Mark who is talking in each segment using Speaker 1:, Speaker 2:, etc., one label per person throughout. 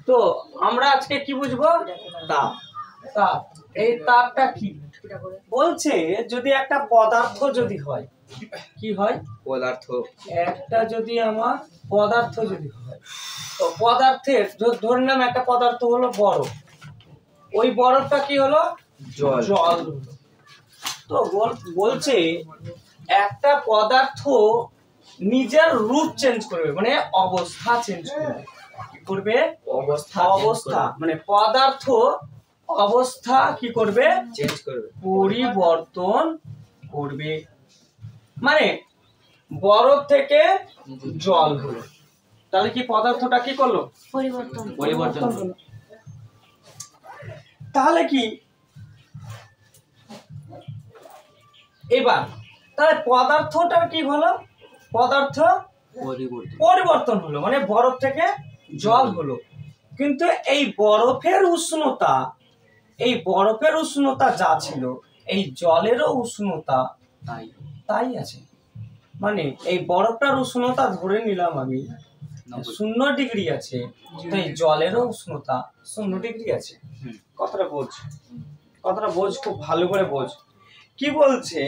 Speaker 1: তো আমরা আজকে কি বুঝবো? তাপ। তাপ, এই তাপটা কি বলছে? যদি একটা পদার্থ যদি হয়, কি হয়?
Speaker 2: পদার্থ।
Speaker 1: একটা যদি আমার পদার্থ যদি হয়, তো পদার্থের ধরে নাম একটা পদার্থ হলো বরফ, ওই বরফটা কি হলো?
Speaker 2: জল।
Speaker 1: জল হলো। তো বলছে একটা পদার্থ নিজের রূপ চেঞ্জ করবে, মানে অবস্থা চেঞ্জ করবে। কি করবে? অবস্থা মানে পদার্থ অবস্থা কি করবে?
Speaker 2: চেঞ্জ করবে,
Speaker 1: পরিবর্তন করবে। মানে বরফ থেকে জল হলো, তাহলে কি পদার্থটা কি করলো? পরিবর্তন হলো। তাহলে কি এবার তাহলে পদার্থটার কি হলো? পদার্থ পরিবর্তন হলো, মানে বরফ থেকে জল হলো। কিন্তু এই বরফের উষ্ণতা যা ছিল, এই জলেরও উষ্ণতা তাই আছে। মানে এই বরফটার উষ্ণতা ধরে নিলাম আমি 0 ডিগ্রি আছে, তো এই জলেরও উষ্ণতা 0 ডিগ্রি আছে। কথাটা বোঝ, খুব ভালো করে বোঝ। কি বলছে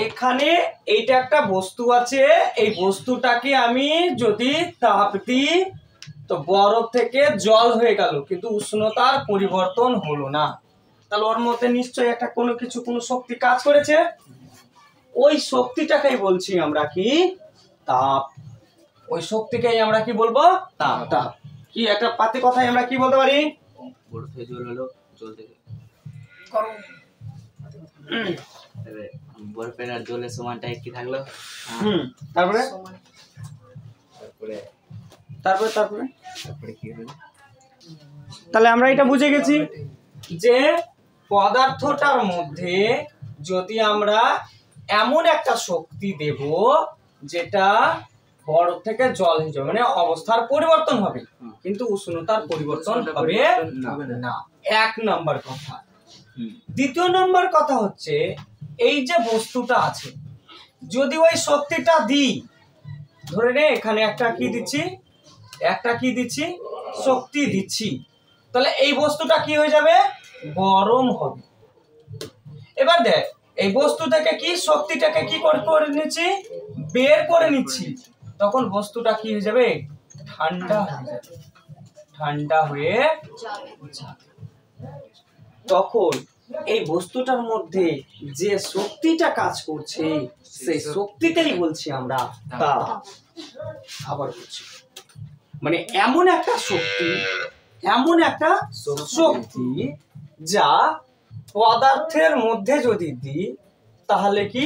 Speaker 1: এখানে? এইটা একটা বস্তু আছে, এই বস্তুটাকে আমি যদি তাপ দিই তো বরফ থেকে জল হয়ে গেল, কিন্তু উষ্ণতার পরিবর্তন হলো না। তাহলে ওর মধ্যে নিশ্চয়ই একটা কোনো শক্তি কাজ করেছে। ওই শক্তিটাকেই বলছি আমরা কি? তাপ। ওই শক্তিকেই আমরা কি বলবো? তাপ। তাপ কি একটা পাতি কথায় আমরা কি বলতে পারি?
Speaker 2: বরফে জল হলো, জল থেকে বরফের আর জলের সমানটা কি থাকলো?
Speaker 1: তারপরে
Speaker 2: কি হলো?
Speaker 1: তাহলে আমরা এটা বুঝে গেছি যে পদার্থটার মধ্যে যদি আমরা এমন একটা শক্তি দেব যেটা বরফ থেকে জল হয়ে যাবে, মানে অবস্থার পরিবর্তন হবে, কিন্তু উষ্ণতার পরিবর্তন হবে না। 1 নম্বর কথা। 2 নম্বর কথা হচ্ছে এই যে বস্তুটা আছে, যদি ওই শক্তিটা দিই, ধরে নে এখানে একটা কি দিচ্ছি? শক্তি দিচ্ছি, তাহলে এই বস্তুটা কি হয়ে যাবে? গরম হবে। এবার দেখ, এই বস্তু থেকে কি শক্তিটাকে কি করে নিচ্ছি? বের করে নিচ্ছি, তখন বস্তুটা কি হয়ে যাবে? ঠান্ডা হয়ে যাবে। তখন এই বস্তুটার মধ্যে যে শক্তিটা কাজ করছে, সেই শক্তিটাই বলছি আমরা তাপ। আবার বলছি, মানে এমন একটা শক্তি যা পদার্থের মধ্যে যদি দিই, তাহলে কি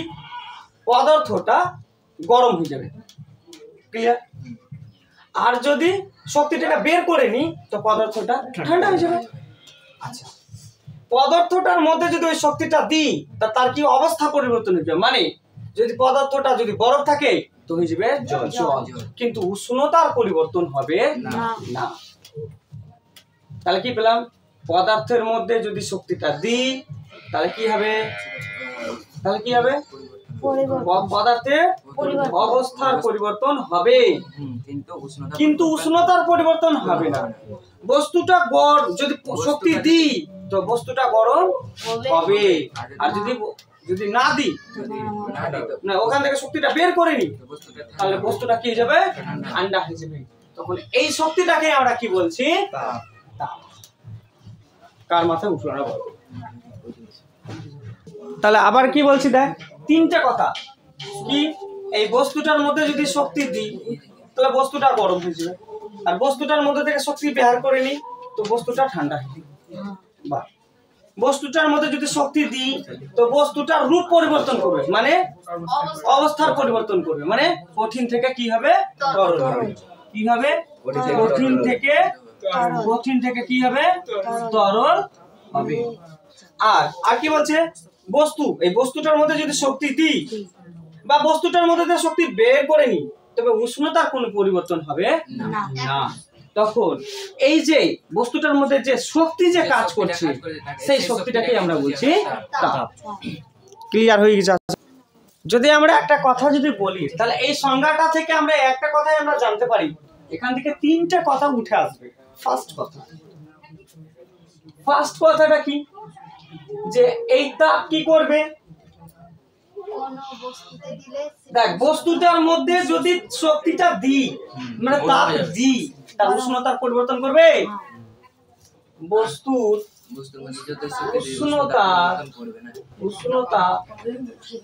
Speaker 1: পদার্থটা গরম হয়ে যাবে। ক্লিয়ার? আর যদি শক্তিটাকে বের করে নিই তো পদার্থটা ঠান্ডা হয়ে যাবে। আচ্ছা, পদার্থটার মধ্যে যদি ওই শক্তিটা দিই তা তার কি অবস্থা পরিবর্তন হয়ে যাবে? মানে যদি পদার্থটা যদি বরফ থাকে তো হয়ে যাবে জল, কিন্তু উষ্ণতার পরিবর্তন হবে না। তাহলে কি পেলাম? পদার্থের মধ্যে যদি শক্তিটা দিই তাহলে কি হবে? পদার্থের অবস্থার পরিবর্তন হবে, কিন্তু উষ্ণতার পরিবর্তন হবে না। বস্তুটা যদি শক্তি দিই তো বস্তুটা গরম হবে, আর যদি না দিই, না ওখান থেকে শক্তিটা বের করে নি, তাহলে বস্তুটা কি হয়ে যাবে? ঠান্ডা হয়ে যাবে। তখন এই শক্তিটাকে আমরা কি বলছি? তাপ। কার মাথায় উঠলো না বলো? তাহলে আবার কি বলছি দেখ, 3টে কথা। কি? এই বস্তুটার মধ্যে যদি শক্তি দিই তাহলে বস্তুটা গরম হয়ে যাবে, আর বস্তুটার মধ্যে থেকে শক্তি বের করে নিই তো বস্তুটা ঠান্ডা হয়ে যাবে। বা বস্তুটার মধ্যে যদি শক্তি দিই তো বস্তুটার রূপ পরিবর্তন করবে, মানে অবস্থার পরিবর্তন করবে, মানে কঠিন থেকে কি হবে? তরল হবে। কি হবে? কঠিন থেকে কি হবে? তরল হবে। আর কি বলছে? এই বস্তুটার মধ্যে যদি শক্তি দিই বা বস্তুটার মধ্যে থেকে শক্তি বের করে নিই, তবে উষ্ণতার কোনো পরিবর্তন হবে না। তখন এই যে বস্তুটার মধ্যে যে শক্তি যে কাজ করছে, সেই শক্তিটাকে আমরা বলছি তাপ। ক্লিয়ার হয়ে গেছে? যদি আমরা একটা কথা যদি বলি, তাহলে এই সংজ্ঞাটা থেকে আমরা একটা কথাই আমরা জানতে পারি এখান থেকে তিনটা কথা উঠে আসবে। ফার্স্ট কথাটা কি, যে এই তাপ কি করবে, দেখ বস্তুটার মধ্যে যদি শক্তিটা দিই, মানে তাপ দিই, তার উষ্ণতার পরিবর্তন করবে। বস্তুর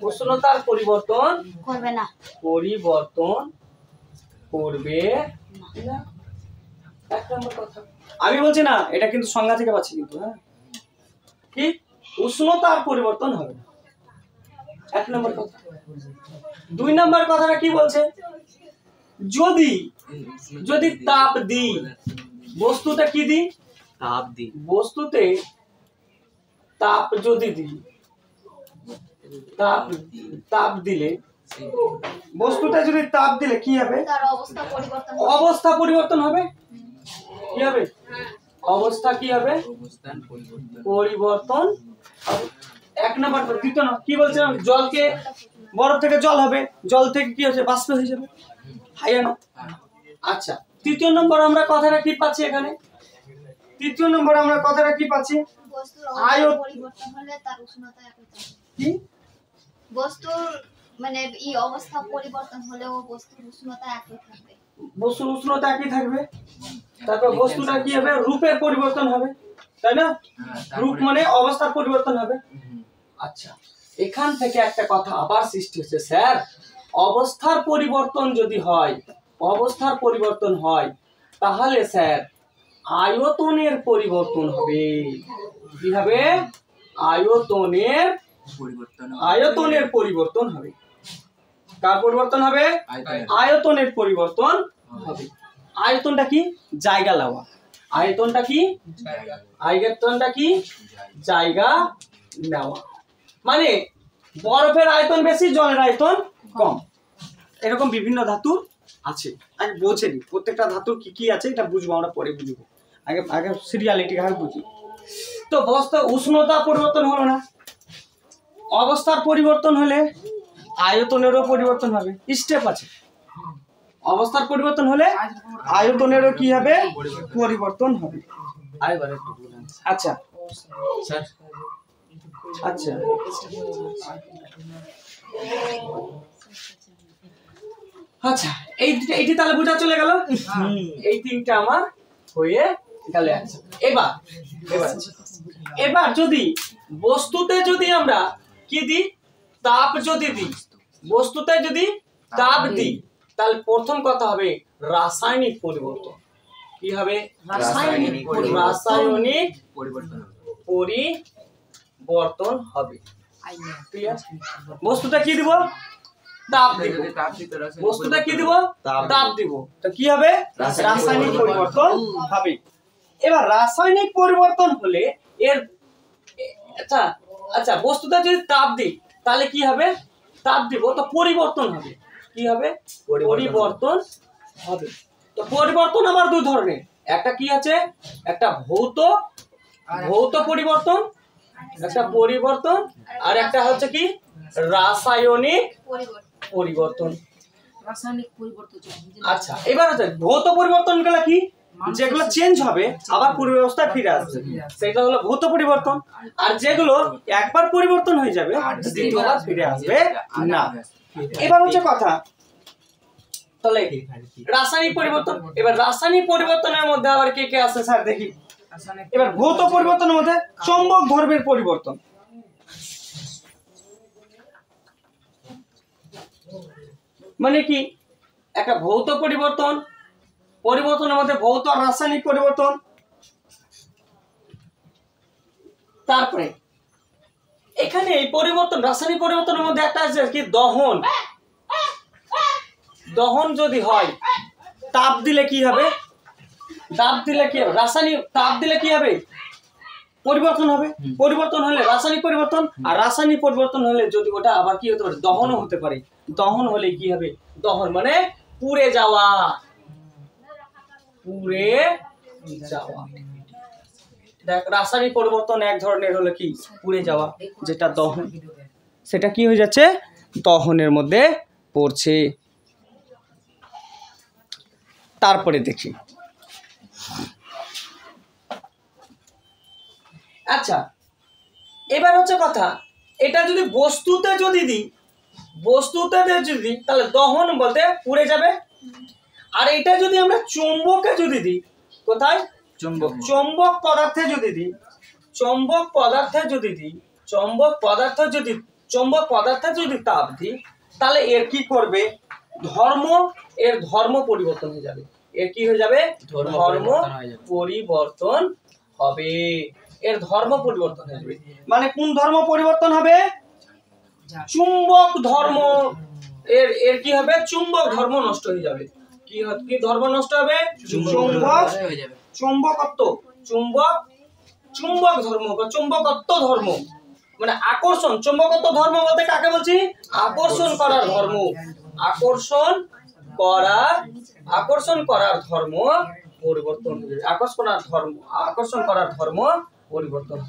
Speaker 1: উষ্ণতার পরিবর্তন করবে না, করবে না। এক নম্বর কথা আমি বলছি না, এটা কিন্তু সংজ্ঞা থেকে পাচ্ছি কিন্তু, হ্যাঁ কি উষ্ণতার পরিবর্তন হবে না, এক নম্বর কথা। দুই নম্বর কথাটা কি বলছে, যদি তাপ দিই, বস্তুতে কি দিই, বস্তুতে তাপ যদি দিই, তাপ দিলে, বস্তুতে যদি তাপ দিলে কি হবে, অবস্থা পরিবর্তন হবে। কি হবে, অবস্থা কি হবে, পরিবর্তন হবে। এক নম্বর। দ্বিতীয় না, কি বলছিলাম, জলকে, বরফ থেকে জল হবে, জল থেকে কি হচ্ছে, বাষ্প হয়ে যাবে, হাইয়া না। আচ্ছা, তৃতীয় নম্বর আমরা কথাটা কি পাচ্ছি এখানে, তৃতীয় নম্বর আমরা কথাটা কি পাচ্ছি,
Speaker 3: পরিবর্তন হলে তার উষ্ণতা একই থাকবে।
Speaker 1: কি
Speaker 3: বস্তুর মানে এই অবস্থা পরিবর্তন হলেও বস্তুর উষ্ণতা একই থাকবে,
Speaker 1: বস্তুর উষ্ণতা একই থাকবে। তারপর বস্তুটা কি হবে, রূপের পরিবর্তন হবে, তাই না, রূপ মানে অবস্থার পরিবর্তন হবে। আচ্ছা, এখান থেকে একটা কথা আবার সৃষ্টি হচ্ছে, স্যার অবস্থার পরিবর্তন যদি হয়, অবস্থার পরিবর্তন হয়, তাহলে স্যার আয়তনের পরিবর্তন হবে। কি হবে, আয়তনের পরিবর্তন হবে। কার পরিবর্তন হবে, আয়তনের পরিবর্তন হবে। আয়তনটা কি, জায়গা নেওয়া। আয়তনটা কি, জায়গা নেওয়া। মানে বরফের আয়তন বেশি, জলের আয়তন কম, এরকম বিভিন্ন ধাতু আছে। আগে বোঝে নি প্রত্যেকটা ধাতুর কি কি আছে, এটা বুঝবো আমরা পরে, বুঝবো আগে সিরিয়ালিটি ভাবে বুঝি। তো উষ্ণতা পরিবর্তন হলো না, অবস্থার পরিবর্তন হলে আয়তনেরও পরিবর্তন হবে, স্টেপ আছে। অবস্থার পরিবর্তন হলে আয়তনেরও কি হবে, পরিবর্তন হবে। আচ্ছা আচ্ছা, আচ্ছা এইটি তাহলে বোঝা চলে গেল। এই তিনটা আমার হয়ে গেল। এবার যদি বস্তুতে যদি আমরা কি দিই, তাপ যদি দিই, বস্তুতে যদি তাপ দিই, তাহলে প্রথম কথা হবে রাসায়নিক পরিবর্তন। কি হবে, রাসায়নিক পরিবর্তন হবে। বস্তুটা কি দিব, তাপ দিব, বস্তুটা কি দিব, তাপ দিব, তো কি হবে, রাসায়নিক পরিবর্তন হবে। এবার রাসায়নিক পরিবর্তন হলে এর আচ্ছা বস্তুটা যদি তাপ দিই, তাহলে কি হবে, তাপ দিব তো পরিবর্তন হবে। কি হবে, পরিবর্তন হবে। তো পরিবর্তন আমার দুই ধরনের, একটা কি আছে, একটা ভৌত পরিবর্তন, একটা পরিবর্তন, আর একটা হচ্ছে কি রাসায়নিক পরিবর্তন। আচ্ছা, এবার হচ্ছে ভৌত পরিবর্তন গুলো কি, যেগুলো চেঞ্জ হবে আবার পূর্ব অবস্থায় ফিরে আসবে, সেটা হলো ভৌত পরিবর্তন। আর যেগুলো একবার পরিবর্তন হয়ে যাবে, দ্বিতীয়বার ফিরে আসবে না। এবার হচ্ছে কথা, তাহলে রাসায়নিক পরিবর্তন। এবার রাসায়নিক পরিবর্তনের মধ্যে আবার কে কে আছে স্যার দেখি। এবার ভৌত পরিবর্তনের মধ্যে চৌম্বক ধর্মের পরিবর্তন। মানে কি, একটা ভৌত পরিবর্তনের মধ্যে ভৌত আর রাসায়নিক পরিবর্তন। তারপরে এখানে এই পরিবর্তন, রাসায়নিক পরিবর্তনের মধ্যে একটা আছে কি দহন। দহন যদি হয়, তাপ দিলে কি হবে, রাসায়নিক তাপ দিলে কি হবে, পরিবর্তন হবে। পরিবর্তন হলে রাসায়নিক পরিবর্তন, আর রাসায়নিক পরিবর্তন হলে যদি ওটা আবার কি হতে পারে, দহনও হতে পারে। দহন হলে কি হবে, দহন মানে পুড়ে যাওয়া, দেখ রাসায়নিক পরিবর্তন এক ধরনের হলো কি পুড়ে যাওয়া, যেটা দহন, সেটা কি হয়ে যাচ্ছে, দহনের মধ্যে পড়ছে। তারপরে দেখি। আচ্ছা, এবার হচ্ছে কথা, এটা যদি বস্তুতে যদি দিই, তাহলে দহন বলতে পুড়ে যাবে। আর এটা যদি আমরা চুম্বকে যদি দিই, কোথায়? চুম্বক পদার্থে যদি দিই, চুম্বক পদার্থে যদি তাপ দিই, তাহলে এর কি করবে? এর ধর্ম পরিবর্তন হয়ে যাবে। এর কি হয়ে যাবে? ধর্ম পরিবর্তন হবে। এর ধর্ম পরিবর্তন হয়ে যাবে। মানে কোন ধর্ম পরিবর্তন হবে? চুম্বক ধর্ম। এর কি হবে? চুম্বক ধর্ম নষ্ট হয়ে যাবে। কি ধর্ম নষ্ট হবে? চুম্বক ধর্ম বা চুম্বকত্ব ধর্ম, মানে আকর্ষণ। চুম্বকত্ব ধর্ম বলতে কাকে বলছি? আকর্ষণ করার ধর্ম। আকর্ষণ করার ধর্ম পরিবর্তন হবে। আকর্ষণ করার ধর্ম পরিবর্তন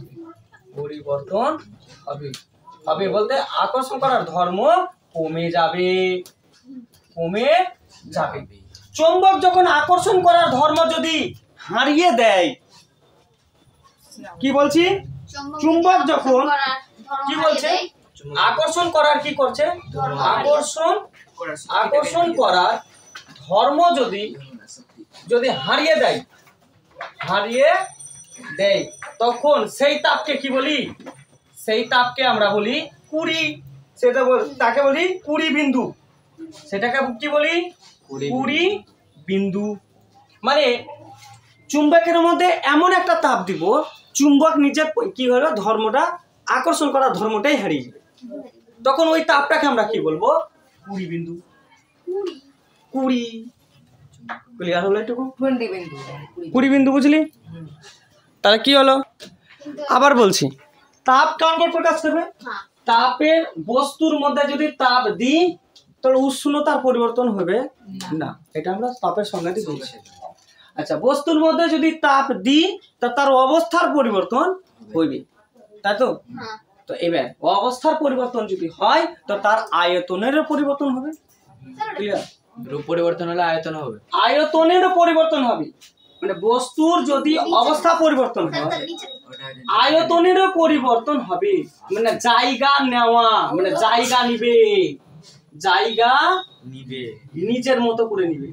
Speaker 1: হবে বলতে আকর্ষণ করার ধর্ম কমে যাবে। চুম্বক যখন আকর্ষণ করার ধর্ম যদি হারিয়ে দেয়, কি বলছি? চুম্বক যখন কি বলছে? আকর্ষণ করার কি করছে? আকর্ষণ করার ধর্ম যদি হারিয়ে দেয়, তখন সেই তাপকে কি বলি? সেই তাপকে আমরা বলি কুড়ি। তাকে বলি কুড়ি বিন্দু। সেটাকে কি বলি? কুড়ি বিন্দু। মানে চুম্বকের মধ্যে এমন একটা তাপ দিব, চুম্বক নিজের কি হলো? ধর্মটা, আকর্ষণ করার ধর্মটাই হারিয়ে যাবে। তখন ওই তাপটাকে আমরা কি বলবো? কুড়ি বিন্দু। কুড়ি ক্লিয়ার হলো? এটুকু 20 বিন্দু বুঝলি? তাহলে কি হলো? আবার বলছি, তাপ কাকে প্রকাশ করবে? তাপের বস্তুর মধ্যে যদি তাপ দিই, তাহলে উষ্ণতার পরিবর্তন হবে না। এটা আমরা তাপের সংজ্ঞাটি বলছি। আচ্ছা, বস্তুর মধ্যে যদি তাপ দিই, তা তার অবস্থার পরিবর্তন হইবে, তাই তো? তো এবার অবস্থার পরিবর্তন যদি হয়, তো তার আয়তনেরও পরিবর্তন হবে। ক্লিয়ার?
Speaker 2: রূপ পরিবর্তন হলে আয়তন হবে,
Speaker 1: আয়তনেরও পরিবর্তন হবে। মানে বস্তুর যদি অবস্থা পরিবর্তন হয়, আয়তনেরও পরিবর্তন হবে। মানে জায়গা নেওয়া, মানে জায়গা নিবে, নিজের মতো করে নিবে,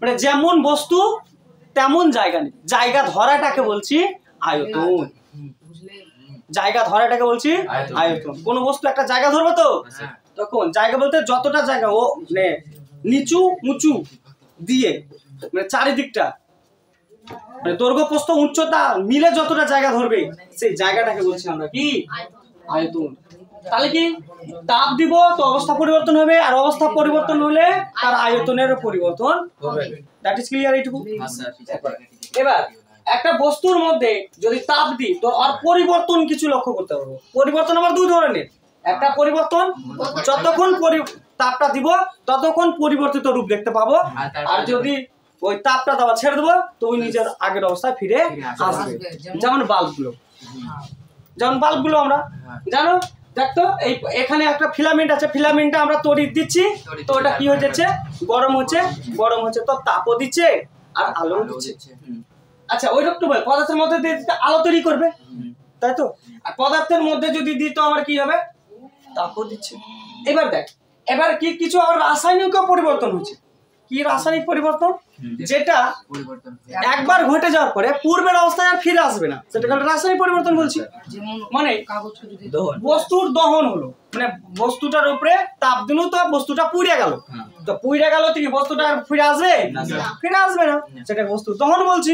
Speaker 1: মানে যেমন বস্তু তেমন জায়গা নেবে। জায়গা ধরাটাকে বলছি আয়তন। আয়তন। কোন বস্তু একটা জায়গা ধরবে তো, তখন জায়গা বলতে যতটা জায়গা ও মানে নিচু উঁচু দিয়ে, মানে চারিদিকটা, মানে দৈর্ঘ্য প্রস্থ উচ্চতা মিলে যতটা জায়গা ধরবে, সেই জায়গাটাকে বলছি আমরা কি? আয়তন। তাহলে কি তাপ দিব তো অবস্থা পরিবর্তন হবে, আর অবস্থা পরিবর্তন হলে তার আয়তনের পরিবর্তন হবে। That is clear? এইটুকু। এবার একটা বস্তুর মধ্যে যদি তাপ দিই, তো আর পরিবর্তন কিছু লক্ষ্য করতে পারবো। পরিবর্তন আবার দুই ধরনের। একটা পরিবর্তন, যতক্ষণ তাপটা দিব ততক্ষণ পরিবর্তিত রূপ দেখতে পাবো, আর যদি ওই তাপটা দেওয়া ছেড়ে দেবো, তো ওই নিজের আগের অবস্থায় ফিরে আসবে। যেমন বাল্বগুলো আমরা জানো, দেখতো এখানে একটা ফিলামেন্ট আছে, ফিলামেন্টটা আমরা তড়িৎ দিচ্ছি, তো ওটা কি হয়ে যাচ্ছে? গরম হচ্ছে, তো তাপও দিচ্ছে আর আলো দিচ্ছে। আচ্ছা, ওই রকম পদার্থের মধ্যে দিয়ে আলো তৈরি করবে, তাই তো? আর পদার্থের মধ্যে যদি দিই, তো আমার কি হবে? তাপও দিচ্ছে। এবার দেখ, এবার কি কিছু আবার রাসায়নিক পরিবর্তন হচ্ছে। কি রাসায়নিক পরিবর্তন? যেটা একবার ঘটে যাওয়ার পরে পূর্বের অবস্থায় আর ফিরে আসবে না, সেটাকে রাসায়নিক পরিবর্তন বলছি। মানে বস্তুর দহন হলো, মানে বস্তুটার উপরে তাপ দিল, তো বস্তুটা পুড়ে গেল, তো পুড়ে গেল থেকে বস্তুটা ফিরে আসবে না, সেটা বস্তুর দহন বলছি।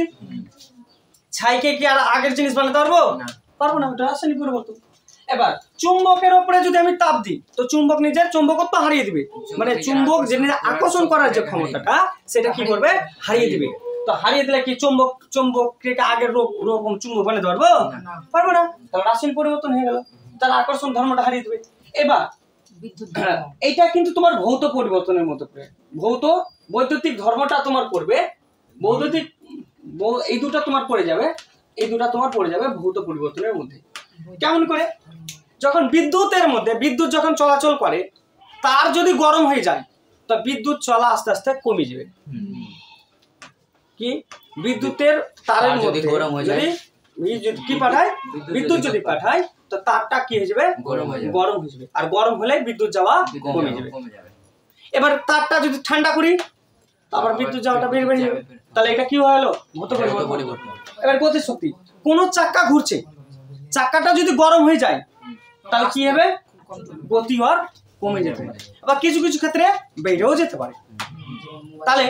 Speaker 1: ছাইকে কি আর আগের জিনিস বানাতে পারবো না, ওটা রাসায়নিক পরিবর্তন। এবার চুম্বকের উপরে যদি আমি তাপ দিই, তো চুম্বক নিজের চুম্বকত্ব হারিয়ে দিবে। মানে চুম্বক যে আকর্ষণ করার যে ক্ষমতাটা, সেটা কি করবে? হারিয়ে দিবে। তো হারিয়ে দিলে কি চুম্বককে আগের রকম চুম্বক বানাতে পারবো না, তাহলে রাসায়নিক পরিবর্তন হয়ে গেল, তার আকর্ষণ ধর্মটা হারিয়ে দিবে। এবার এইটা কিন্তু তোমার ভৌত পরিবর্তনের মতো করে, বৈদ্যুতিক ধর্মটা তোমার পড়বে, এই দুটা তোমার পড়ে যাবে ভৌত পরিবর্তনের মধ্যে। কেমন করে? যখন বিদ্যুৎ যখন চলাচল করে, তার যদি গরম হয়ে যায় তো বিদ্যুৎ চলা আস্তে আস্তে কমে যাবে। কি বিদ্যুতের তারের মধ্যে যদি কি পাঠায়, বিদ্যুৎ যদি পাঠায় তো তারটা কি হয়ে যাবে, গরম হয়ে যাবে। আর গরম হলে বিদ্যুৎ যাওয়া কমে যাবে। এবার তারটা যদি ঠান্ডা করি আবার বিদ্যুৎ যাওয়াটা বেড়ে বেড়ে যাবে। তাহলে এটা কি হলো, গতি পরিবর্তন। এবার গতি শক্তি, কোন চাকা ঘুরছে, চাকাটা যদি গরম হয়ে যায় তাহলে কি হবে, গতি আর কমে যেতে পারে, আবার কিছু কিছু ক্ষেত্রে বেড়েও যেতে পারে। তাহলে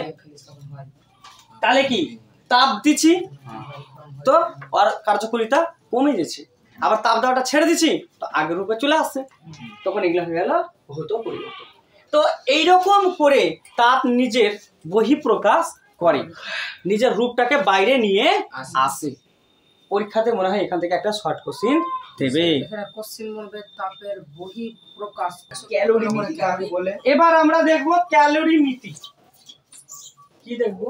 Speaker 1: তাহলে কি তাপ দিচ্ছি তো আর কার্যকারিতা কমে যাচ্ছে, আবার তাপ দেওয়াটা ছেড়ে দিচ্ছি তো আগের রূপে চলে আসছে, তখন এগুলো হয়ে গেল ভৌত পরিবর্তন। তো এইরকম করে তাপ নিজের বহিঃপ্রকাশ করে, নিজের রূপটাকে বাইরে নিয়ে আসে। পরীক্ষাতে মনে হয় এখান থেকে একটা শর্ট কোশ্চেন দেবে।
Speaker 4: তাপের বহিঃপ্রকাশ ক্যালোরিমিতি কাকে বলে?
Speaker 1: এবার আমরা দেখবো ক্যালোরিমিতি। কি দেখবো,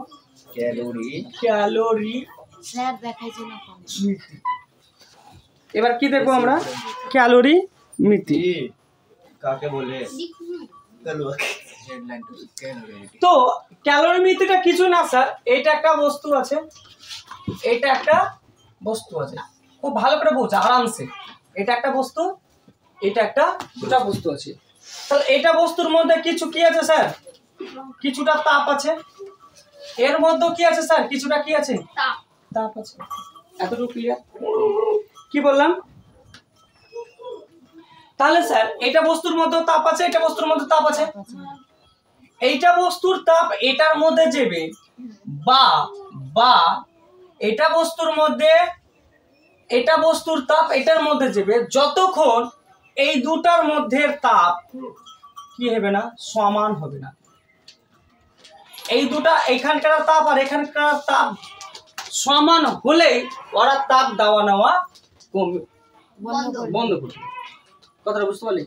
Speaker 1: ক্যালোরি।
Speaker 3: স্যার দেখাইছে না কোন।
Speaker 1: এবার কি দেখবো আমরা, ক্যালোরিমিতি
Speaker 4: কাকে বলে?
Speaker 1: তো ক্যালোরিমিতিটা কিছু না স্যার, এটা একটা বস্তু আছে, এটা একটা বস্তু আছে, খুব ভালো করে বোঝা আরামসে। এটা একটা বস্তু, এটা একটা দুটা বস্তু আছে। তাহলে এটা বস্তুর মধ্যে কিছু কি আছে স্যার, কিছুটা তাপ আছে, এর মধ্যে কি আছে স্যার, কিছুটা কি আছে, তাপ আছে। এতটুকু ক্লিয়ার? কি বললাম? তাহলে স্যার এটা বস্তুর মধ্যে তাপ আছে, এটা বস্তুর মধ্যে তাপ আছে, এইটা বস্তুর তাপ এটার মধ্যে যাবে, বা বা এটা বস্তুর মধ্যে, এটা বস্তুর তাপ এটার মধ্যে যাবে, যতক্ষণ এই দুটার মধ্যে তাপ কি হবে না, সমান হবে না। এই দুটা এখানকার তাপ আর এখানকার তাপ সমান হলেই ওরা তাপ দেওয়া নেওয়া বন্ধ করবে। কথাটা বুঝতে পারলি?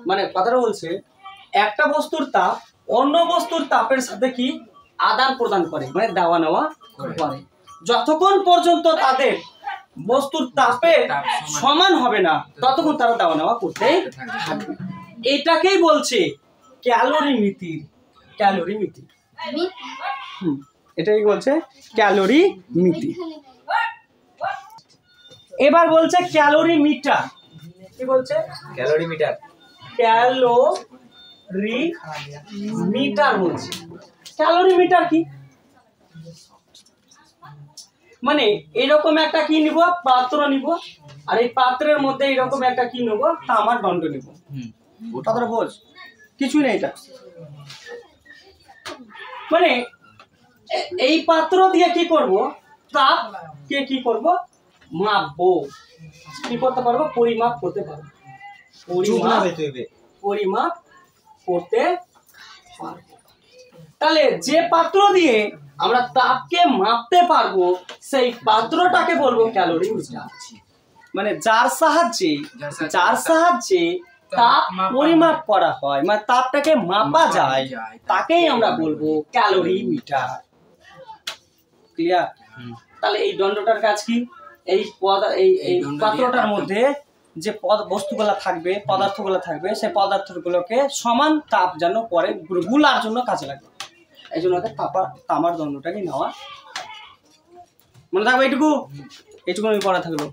Speaker 1: মানে কথাটা বলছে একটা বস্তুর তাপ অন্য বস্তুর তাপের সাথে কি আদান প্রদান করে, মানে দেওয়া নেওয়া করে। যতক্ষণ পর্যন্ত তাদের বস্তুর তাপে সমান হবে না ততক্ষণ তারা দেওয়া নেওয়া করতেই থাকবে। এটাকেই বলছে ক্যালোরিমিতি। ক্যালোরিমিতি, এটাই বলছে ক্যালোরিমিতি। এবার বলছে ক্যালোরিমিটার। কি বলছে?
Speaker 4: ক্যালোরিমিটার।
Speaker 1: ক্যালোরিমিটার বলছে। ক্যালোরিমিটার কি, মানে এরকম একটা কি নিব, পাত্র নিব, আর এই পাত্রের মধ্যে এরকম একটা কি নেব, তামার দণ্ড নিব। কথাটা বোঝ, কিছুই নেই এটা। মানে এই পাত্র দিয়ে কি করব, তাপ কে কি করব, মাপবো। কি করতে পারবো, পরিমাপ করতে পারবো। পরিমাপ করতে পারবো। তাহলে যে পাত্র দিয়ে আমরা তাপকে মাপতে পারবো সেই পাত্রটাকে বলবো ক্যালোরিমিটার। মানে যার সাহায্যে তাপ পরিমাপ করা হয়, মানে তাপটাকে মাপা যায়, তাকেই আমরা বলবো ক্যালোরিমিটার। ক্লিয়ার? তাহলে এই দণ্ডটার কাজ কি, এই পাত্রটার মধ্যে যে বস্তুগুলা থাকবে, পদার্থগুলো থাকবে, সেই পদার্থগুলোকে সমান তাপ যেন পরে গুলার জন্য কাজে লাগবে। এই জন্য তামার দণ্ডটাকে নেওয়া। মনে থাকবে এইটুকু, এইটুকু আমি পড়া থাকলো।